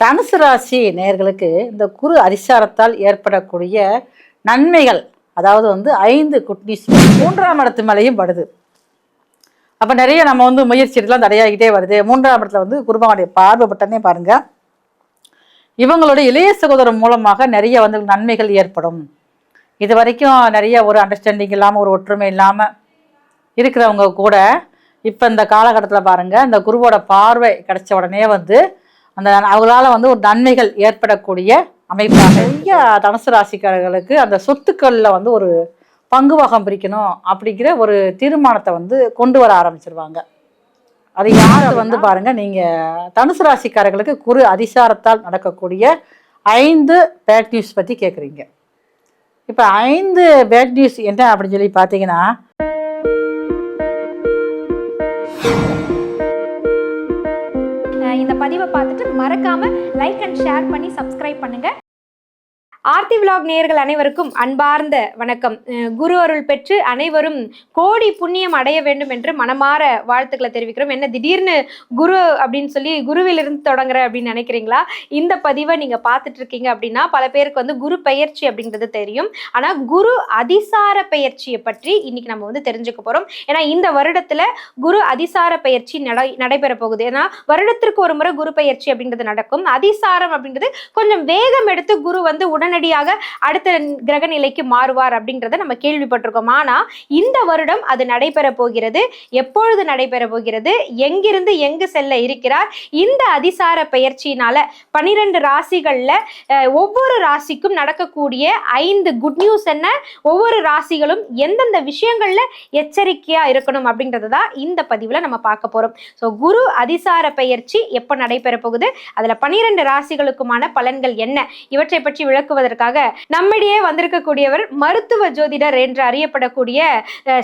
தனுசு ராசி நேயர்களுக்கு இந்த குரு அதிசாரத்தால் ஏற்படக்கூடிய நன்மைகள், அதாவது 5 குட்னிஸ் 3ஆம் இடத்து மேலேயும் படுது. அப்போ நிறைய நம்ம முயற்சி எடுக்கலாம், தடையாகிட்டே வருது. 3ஆம் இடத்துல குருபகவானுடைய பார்வைப்பட்டனே பாருங்க, இவங்களுடைய இளைய சகோதரர் மூலமாக நிறைய நன்மைகள் ஏற்படும். இது வரைக்கும் நிறைய ஒரு அண்டர்ஸ்டாண்டிங் இல்லாமல், ஒரு ஒற்றுமை இல்லாமல் இருக்கிறவங்க கூட இப்போ இந்த காலகட்டத்தில் பாருங்க, இந்த குருவோட பார்வை கிடைச்ச உடனே அந்த அவங்களால ஒரு நன்மைகள் ஏற்படக்கூடிய அமைப்பாக நிறைய தனுசு ராசிக்காரர்களுக்கு அந்த சொத்துக்களில் ஒரு பங்கு வகம் பிரிக்கணும் அப்படிங்கிற ஒரு தீர்மானத்தை கொண்டு வர ஆரம்பிச்சிருவாங்க. அது யார் பாருங்க, நீங்க தனுசு ராசிக்காரர்களுக்கு குரு அதிசாரத்தால் நடக்கக்கூடிய 5 பேட் நியூஸ் பத்தி கேட்குறீங்க. இப்போ 5 பேட் நியூஸ் என்ன அப்படின்னு சொல்லி பார்த்தீங்கன்னா, இந்த பதிவை பார்த்துட்டு மறக்காம லைக் அண்ட் ஷேர் பண்ணி சப்ஸ்கிரைப் பண்ணுங்க. ஆர்த்தி விலாக் நேயர்கள் அனைவருக்கும் அன்பார்ந்த வணக்கம். குரு அருள் பெற்று அனைவரும் கோடி புண்ணியம் அடைய வேண்டும் என்று மனமாற வாழ்த்துக்களை தெரிவிக்கிறோம். என்ன திடீர்னு குரு அப்படின்னு சொல்லி குருவிலிருந்து தொடங்குற அப்படின்னு நினைக்கிறீங்களா? இந்த பதிவை நீங்க பார்த்துட்டு இருக்கீங்க அப்படின்னா பல பேருக்கு குரு பெயர்ச்சி அப்படின்றது தெரியும். ஆனா குரு அதிசார பெயர்ச்சியை பற்றி இன்னைக்கு நம்ம தெரிஞ்சுக்க போறோம். ஏன்னா இந்த வருடத்துல குரு அதிசார பெயர்ச்சி நடைபெற போகுது. ஏன்னா வருடத்திற்கு ஒரு முறை குரு பெயர்ச்சி அப்படின்றது நடக்கும். அதிசாரம் அப்படின்றது கொஞ்சம் வேகம் எடுத்து குரு உடனடியாக அடுத்த கிரக நிலைக்கு மாறுவார் அப்படின்றத நம்ம கேள்விப்பட்டிருக்கோம். ஆனா இந்த வருடம் அது நடைபெற போகிறது. எப்பொழுது நடைபெற போகிறது, எங்கிருந்து எங்கு செல்ல இருக்கிறார், இந்த அதிசார பெயர்ச்சியினால 12 ராசிகள்ல ஒவ்வொரு ராசிக்கும் நடக்கக்கூடிய 5 குட் நியூஸ் என்ன, ஒவ்வொரு ராசிகளும் எந்தெந்த விஷயங்கள்ல எச்சரிக்கையா இருக்கணும் அப்படின்றதான் இந்த பதிவுல நம்ம பார்க்க போறோம். ஸோ குரு அதிசார பெயர்ச்சி எப்ப நடைபெற போகுது, அதுல 12 ராசிகளுக்குமான பலன்கள் என்ன, இவற்றை பற்றி விளக்குவதற்காக நம்மிடையே வந்திருக்கக்கூடியவர் மருத்துவ ஜோதிடர் என்று அறியப்படக்கூடிய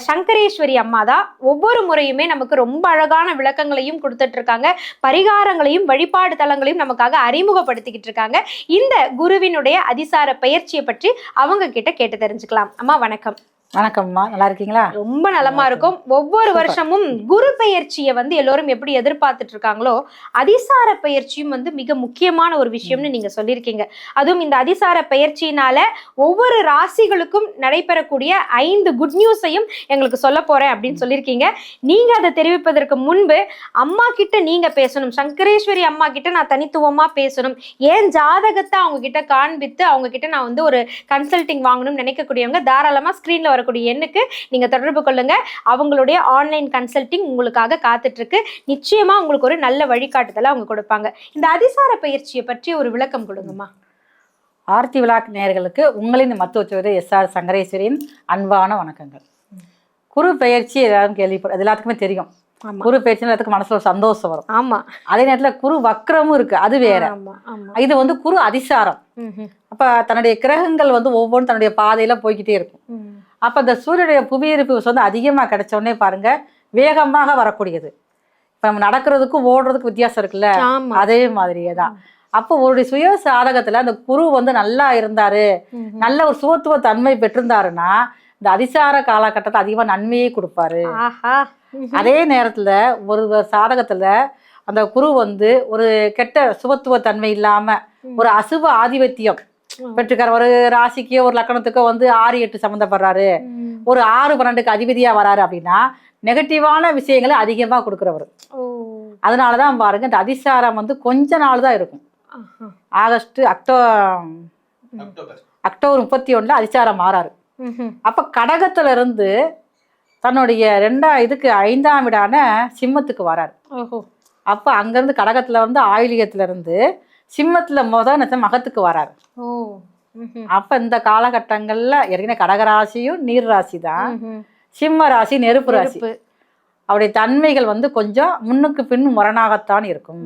சங்கரேஸ்வரி அம்மா தான். ஒவ்வொரு முறையுமே நமக்கு ரொம்ப அழகான விளக்கங்களையும் கொடுத்துட்டு இருக்காங்க, பரிகாரங்களையும் வழிபாடு தலங்களையும் நமக்காக அறிமுகப்படுத்திக்கிட்டு இருக்காங்க. இந்த குருவினுடைய அதிசார பயிற்சியை பற்றி அவங்க கிட்ட கேட்டு தெரிஞ்சுக்கலாம். அம்மா வணக்கம். வணக்கம்மா, நல்லா இருக்கீங்களா? ரொம்ப நலமா இருக்கும். ஒவ்வொரு வருஷமும் குரு பெயர்ச்சியை எல்லோரும் எப்படி எதிர்பார்த்துட்டு இருக்காங்களோ, அதிசார பயிற்சியும் மிக முக்கியமான ஒரு விஷயம்னு நீங்க சொல்லியிருக்கீங்க. அதுவும் இந்த அதிசார பயிற்சியினால ஒவ்வொரு ராசிகளுக்கும் நடைபெறக்கூடிய 5 குட் நியூஸையும் எங்களுக்கு சொல்ல போறேன் அப்படின்னு சொல்லியிருக்கீங்க. நீங்க அதை தெரிவிப்பதற்கு முன்பு அம்மா கிட்ட நீங்க பேசணும், சங்கரேஸ்வரி அம்மா கிட்ட நான் தனித்துவமா பேசணும், ஏன் ஜாதகத்தை அவங்க கிட்ட காண்பித்து அவங்க கிட்ட நான் ஒரு கன்சல்டிங் வாங்கணும்னு நினைக்கக்கூடியவங்க தாராளமா ஸ்கிரீன்ல வரக்கூடிய எண்ணுக்கு நீங்க தொடர்பு கொள்ளுங்க. அவங்களுடைய ஆன்லைன் கன்சல்டிங் உங்களுக்காக காத்துட்டு இருக்கு. நிச்சயமா உங்களுக்கு ஒரு நல்ல வழிகாட்டுதலை அவங்க கொடுப்பாங்க. இந்த அதிசார பயிற்சியை பற்றி ஒரு விளக்கம் கொடுங்கம்மா. ஆர்த்தி விலாக் நேயர்களுக்கு உங்களின் மருத்துவ ஜோதிடர் SR சங்கரேஸ்வரியின் அன்பான வணக்கங்கள். குரு பெயர்ச்சி எல்லாரும் கேள்விப்படும், அது எல்லாத்துக்குமே தெரியும். குரு பெயர்ச்சி எல்லாத்துக்கும் மனசுல ஒரு சந்தோஷம் வரும். ஆமா. அதே நேரத்துல குரு வக்ரமும் இருக்கு, அது வேற. இது குரு அதிசாரம். அப்ப தன்னுடைய கிரகங்கள் ஒவ்வொன்றும் தன்னுடைய பாதையில போய்கிட்டே இருக்கும். அப்ப இந்த சூரியனுடைய புவியீர்ப்பு அதிகமா கிடைச்ச உடனே பாருங்க, வேகமாக வரக்கூடியது. இப்ப நம்ம நடக்கிறதுக்கும் ஓடுறதுக்கும் வித்தியாசம் இருக்குல்ல, அதே மாதிரியே தான். அப்போ ஒரு சுய சாதகத்துல அந்த குரு நல்லா இருந்தாரு, நல்ல ஒரு சுகத்துவ தன்மை பெற்றிருந்தாருன்னா இந்த அதிசார காலகட்டத்தை அதிகமா நன்மையே கொடுப்பாரு. அதே நேரத்துல ஒரு சாதகத்துல அந்த குரு ஒரு கெட்ட சுபத்துவ தன்மை இல்லாம ஒரு அசுப ஆதிபத்தியம் பெற்றுக்கார, ஒரு ராசிக்கோ ஒரு லக்கணத்துக்கோ 6, 8 சம்மந்தப்படுறாரு, ஒரு 6, 12க்கு அதிபதியா வராரு அப்படின்னா நெகட்டிவான விஷயங்களை அதிகமா கொடுக்குறவர். அதனாலதான் பாருங்க, இந்த அதிசாரம் கொஞ்ச நாள் தான் இருக்கும். August October 31 அதிசாரம் மாறாரு. அப்ப கடகத்துல இருந்து தன்னுடைய 5ஆம் வீடான சிம்மத்துக்கு வராரு. அப்ப அங்கிருந்து கடகத்துல ஆயிலியத்துல இருந்து சிம்மத்துல மகத்துக்கு வராரு. அப்ப இந்த காலகட்டங்கள்ல ஏற்கனவே கடகராசியும் நீர் ராசி தான், சிம்ம ராசி நெருப்பு ராசி. அவருடைய தன்மைகள் கொஞ்சம் முன்னுக்கு பின் முரணாகத்தான் இருக்கும்.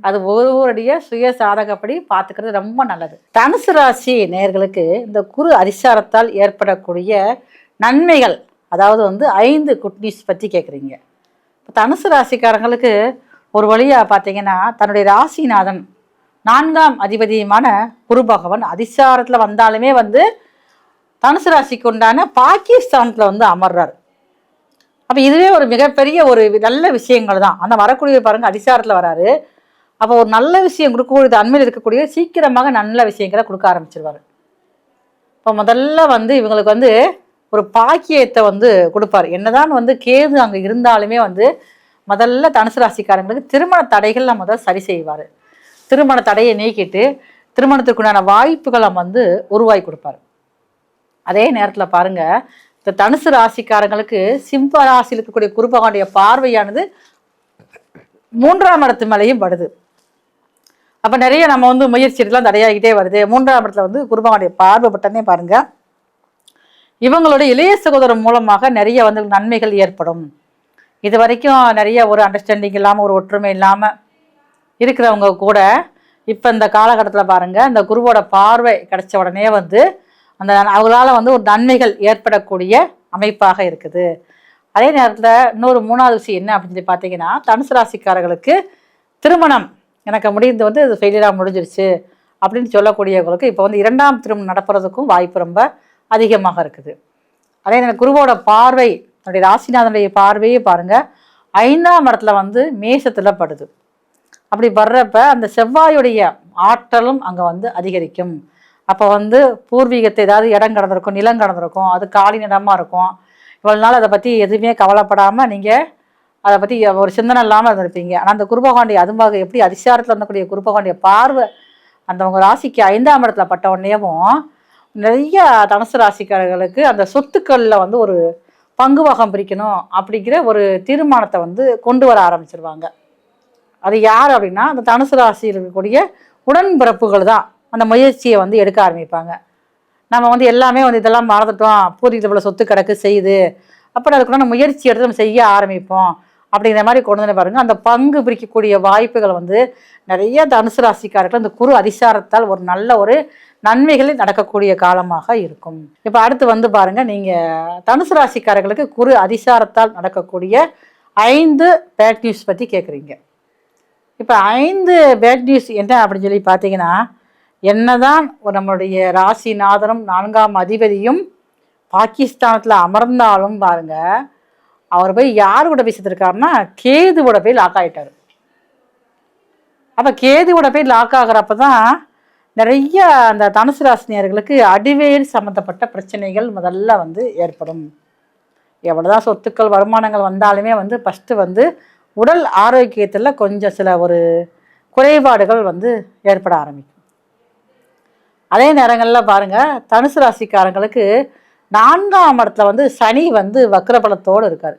அது ஒவ்வொருடைய சுய சாதகப்படி பார்த்துக்கிறது ரொம்ப நல்லது. தனுசு ராசி நேயர்களுக்கு இந்த குரு அதிசாரத்தால் ஏற்படக்கூடிய நன்மைகள், அதாவது 5 குட்னிஸ் பற்றி கேட்குறீங்க. தனுசு ராசிக்காரங்களுக்கு ஒரு வழியாக பார்த்தீங்கன்னா, தன்னுடைய ராசிநாதன் 4ஆம் அதிபதியுமான குரு பகவான் அதிசாரத்தில் வந்தாலுமே தனுசு ராசிக்கு உண்டான பாகிஸ்தானத்தில் அமர்றார். அப்போ இதுவே ஒரு மிகப்பெரிய ஒரு நல்ல விஷயங்கள் தான். அந்த வரக்கூடிய பாருங்க, அதிசாரத்தில் வராரு. அப்போ ஒரு நல்ல விஷயம் கொடுக்கக்கூடியது அண்மையில் இருக்கக்கூடிய சீக்கிரமாக நல்ல விஷயங்களை கொடுக்க ஆரம்பிச்சிருவாரு. இப்போ முதல்ல வந்து இவங்களுக்கு வந்து ஒரு பாக்கியத்தை வந்து கொடுப்பாரு. என்னதான் வந்து கேது அங்கே இருந்தாலுமே வந்து முதல்ல தனுசு ராசிக்காரங்களுக்கு திருமண தடைகள் முதல்ல சரி செய்வார். திருமண தடையை நீக்கிட்டு திருமணத்துக்குண்டான வாய்ப்புகளை வந்து உருவாக்கி கொடுப்பாரு. அதே நேரத்தில் பாருங்க, இந்த தனுசு ராசிக்காரங்களுக்கு சிம்ம ராசியில் இருக்கக்கூடிய குரு பகவானுடைய பார்வையானது 3ஆம் இடத்து மேலேயும் படுது. அப்போ நிறைய நம்ம வந்து முயற்சி எடுக்கலாம் தடையாகிட்டே வருது. 3ஆம் இடத்துல வந்து குரு பகவானுடைய பார்வை பட்டனே பாருங்க, இவங்களுடைய இளைய சகோதரன் மூலமாக நிறைய வந்து நன்மைகள் ஏற்படும். இது வரைக்கும் நிறைய ஒரு அண்டர்ஸ்டாண்டிங் இல்லாமல் ஒரு ஒற்றுமை இல்லாமல் இருக்கிறவங்க கூட இப்போ இந்த காலகட்டத்தில் பாருங்கள், இந்த குருவோட பார்வை கிடைச்ச உடனே வந்து அந்த அவங்களால வந்து ஒரு நன்மைகள் ஏற்படக்கூடிய அமைப்பாக இருக்குது. அதே நேரத்தில் இன்னொரு 3வது விஷயம் என்ன அப்படின்னு சொல்லி பார்த்தீங்கன்னா, தனுசு ராசிக்காரர்களுக்கு திருமணம் எனக்கு முடிந்து வந்து இது ஃபெயிலியராக முடிஞ்சிருச்சு அப்படின்னு சொல்லக்கூடியவங்களுக்கு இப்போ வந்து 2ஆம் திருமணம் நடப்புறதுக்கும் வாய்ப்பு ரொம்ப அதிகமாக இருக்குது. அதே நேரம் குருவோட பார்வை, என்னுடைய ராசிநாதனுடைய பார்வையே பாருங்கள் 5ஆம் இடத்துல வந்து மேஷத்தில் படுது. அப்படி வர்றப்ப அந்த செவ்வாயுடைய ஆற்றலும் அங்கே வந்து அதிகரிக்கும். அப்போ வந்து பூர்வீகத்தை ஏதாவது இடம் கடந்திருக்கும், நிலம் கடந்திருக்கும், அது காலி நிலமாக இருக்கும். இவ்வளோ நாள் அதை பற்றி எதுவுமே கவலைப்படாமல் நீங்கள் அதை பற்றி ஒரு சிந்தனை இல்லாமல் இருந்திருப்பீங்க. ஆனால் அந்த குருபகவானுடைய அதுமாக எப்படி அதிசாரத்தில் இருந்தக்கூடிய குருபகவானுடைய பார்வை அந்த உங்கள் ராசிக்கு 5ஆம் இடத்துல பட்ட உடனேவும் நிறைய தனுசு ராசிக்காரர்களுக்கு அந்த சொத்துக்களில் வந்து ஒரு பங்கு வகம் பிரிக்கணும் அப்படிங்கிற ஒரு தீர்மானத்தை வந்து கொண்டு வர ஆரம்பிச்சிருவாங்க. அது யார் அப்படின்னா, அந்த தனுசு ராசியில் இருக்கக்கூடிய உடன்பிறப்புகள் தான் அந்த முயற்சியை வந்து எடுக்க ஆரம்பிப்பாங்க. நம்ம வந்து எல்லாமே வந்து இதெல்லாம் மறந்துட்டோம், பூர்வீகத்தில் இவ்வளோ சொத்து கிடக்கு செய்யுது, அப்புறம் அதுக்குள்ள முயற்சி எடுத்து நம்ம செய்ய ஆரம்பிப்போம் அப்படிங்கிற மாதிரி கொண்டு வந்து பாருங்க. அந்த பங்கு பிரிக்கக்கூடிய வாய்ப்புகள் வந்து நிறைய தனுசு ராசிக்காரர்கள் அந்த குரு அதிசாரத்தால் ஒரு நல்ல ஒரு நன்மைகளில் நடக்கக்கூடிய காலமாக இருக்கும். இப்போ அடுத்து வந்து பாருங்க, நீங்கள் தனுசு ராசிக்காரர்களுக்கு குரு அதிசாரத்தால் நடக்கக்கூடிய 5 பேட் நியூஸ் பற்றி கேட்குறீங்க. இப்போ 5 பேட் நியூஸ் என்ன அப்படின்னு சொல்லி பார்த்தீங்கன்னா, என்னதான் நம்மளுடைய ராசிநாதனும் 4ஆம் அதிபதியும் பாகிஸ்தானத்தில் அமர்ந்தாலும் பாருங்க, அவர் போய் யார் கூட போய் சேர்த்துருக்காருன்னா கேதுவோட போய் லாக் ஆகிட்டார். அப்போ கேதுவோட போய் லாக் ஆகிறப்ப தான் நிறைய அந்த தனுசு ராசினியர்களுக்கு அடிவேர் சம்மந்தப்பட்ட பிரச்சனைகள் முதல்ல வந்து ஏற்படும். எவ்வளோதான் சொத்துக்கள் வருமானங்கள் வந்தாலுமே வந்து ஃபஸ்ட்டு வந்து உடல் ஆரோக்கியத்தில் கொஞ்சம் சில ஒரு குறைபாடுகள் வந்து ஏற்பட ஆரம்பிக்கும். அதே நேரங்களில் பாருங்கள், தனுசு ராசிக்காரங்களுக்கு 4ஆம் இடத்துல வந்து சனி வந்து வக்ரபலத்தோடு இருக்கார்.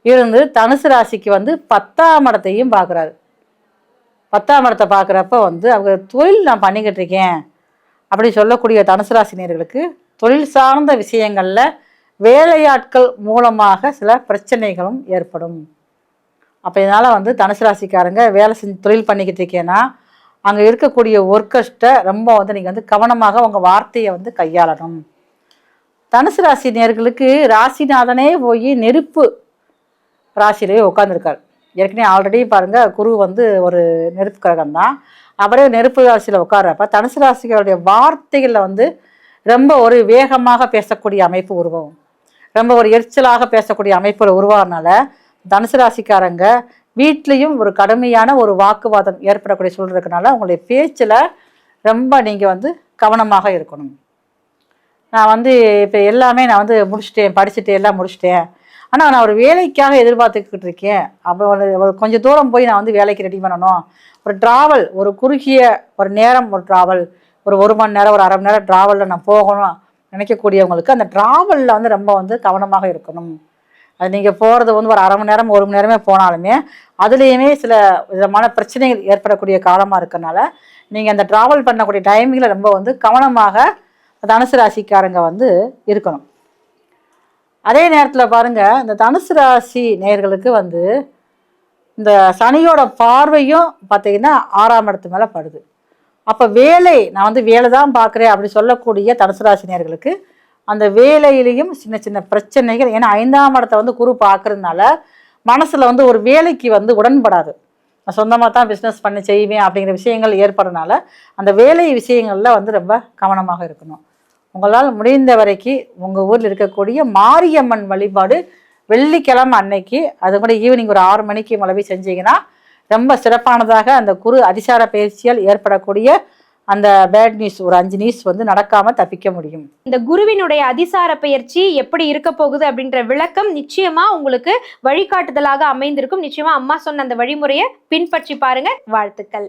இருந்து தனுசு ராசிக்கு வந்து 10ஆம் இடத்தையும் பார்க்குறாரு. 10ஆம் இடத்தை பார்க்குறப்ப வந்து அவங்க தொழில் நான் பண்ணிக்கிட்டு இருக்கேன் அப்படி சொல்லக்கூடிய தனுசு ராசினியர்களுக்கு தொழில் சார்ந்த விஷயங்களில் வேலையாட்கள் மூலமாக சில பிரச்சனைகளும் ஏற்படும். அப்போ இதனால் வந்து தனுசு ராசிக்காரங்க வேலை செஞ்சு தொழில் பண்ணிக்கிட்டு இருக்கேன்னா அங்கே இருக்கக்கூடிய ஒர்க்கர்ஸ்ட்டை ரொம்ப வந்து நீங்கள் வந்து கவனமாக உங்கள் வார்த்தையை வந்து கையாளணும். தனுசு ராசி நேர்களுக்கு ராசிநாதனே போய் நெருப்பு ராசியிலேயே உட்காந்துருக்கார். ஏற்கனவே ஆல்ரெடி பாருங்கள், குரு வந்து ஒரு நெருப்பு கிரகம் தான். அவரே நெருப்பு ராசியில் உட்கார்றப்ப தனுசு ராசிகளுடைய வார்த்தைகளில் வந்து ரொம்ப ஒரு வேகமாக பேசக்கூடிய அமைப்பு உருவாகும். ரொம்ப ஒரு எரிச்சலாக பேசக்கூடிய அமைப்பில் உருவாகிறதுனால தனுசு ராசிக்காரங்க வீட்லேயும் ஒரு கடுமையான ஒரு வாக்குவாதம் ஏற்படக்கூடிய சூழல் இருக்கனால உங்களுடைய பேச்சில் ரொம்ப நீங்கள் வந்து கவனமாக இருக்கணும். நான் வந்து இப்போ எல்லாமே நான் வந்து முடிச்சிட்டேன், படிச்சுட்டு எல்லாம் முடிச்சிட்டேன், ஆனால் நான் ஒரு வேலைக்காக எதிர்பார்த்துக்கிட்டு இருக்கேன். அப்புறம் ஒரு கொஞ்சம் தூரம் போய் நான் வந்து வேலைக்கு ரெடி பண்ணணும். ஒரு ட்ராவல், ஒரு குறுகிய ஒரு நேரம், ஒரு ட்ராவல், ஒரு மணி நேரம், ஒரு அரை மணி நேரம் ட்ராவலில் நான் போகணும் நினைக்கக்கூடியவங்களுக்கு அந்த ட்ராவலில் வந்து ரொம்ப வந்து கவனமாக இருக்கணும். அது நீங்கள் போகிறது வந்து ஒரு அரை மணி நேரம், 1 மணி நேரமே போனாலுமே அதுலேயுமே சில விதமான பிரச்சனைகள் ஏற்படக்கூடிய காலமாக இருக்கிறனால நீங்கள் அந்த ட்ராவல் பண்ணக்கூடிய டைமிங்கில் ரொம்ப வந்து கவனமாக தனுசு ராசிக்காரங்க வந்து இருக்கணும். அதே நேரத்தில் பாருங்கள், இந்த தனுசு ராசி நேயர்களுக்கு வந்து இந்த சனியோட பார்வையும் பார்த்தீங்கன்னா 6ஆம் இடத்து மேலே படுது. அப்போ வேலை, நான் வந்து வேலை தான் பார்க்குறேன் அப்படி சொல்லக்கூடிய தனுசு ராசி நேயர்களுக்கு அந்த வேலையிலையும் சின்ன சின்ன பிரச்சனைகள். ஏன்னா 5ஆம் இடத்தை வந்து குரு பார்க்கறதுனால மனசில் வந்து ஒரு வேலைக்கு வந்து உடன்படாது. நான் சொந்தமாக தான் பிஸ்னஸ் பண்ணி செய்வேன் அப்படிங்கிற விஷயங்கள் ஏற்படுறதுனால அந்த வேலை விஷயங்களில் வந்து ரொம்ப கவனமாக இருக்கணும். உங்களால் முடிந்த வரைக்கும் உங்கள் ஊரில் இருக்கக்கூடிய மாரியம்மன் வழிபாடு வெள்ளிக்கிழமை அன்னைக்கு, அது கூட ஈவினிங் ஒரு 6 மணிக்கு மளவி செஞ்சீங்கன்னா ரொம்ப சிறப்பானதாக அந்த குரு அதிசார பயிற்சியால் ஏற்படக்கூடிய அந்த பேட் நியூஸ் ஒரு 5 நியூஸ் வந்து நடக்காம தப்பிக்க முடியும். இந்த குருவினுடைய அதிசார பயிற்சி எப்படி இருக்க போகுது அப்படின்ற விளக்கம் நிச்சயமா உங்களுக்கு வழிகாட்டுதலாக அமைந்திருக்கும். நிச்சயமா அம்மா சொன்ன அந்த வழிமுறையை பின்பற்றி பாருங்க. வாழ்த்துக்கள்.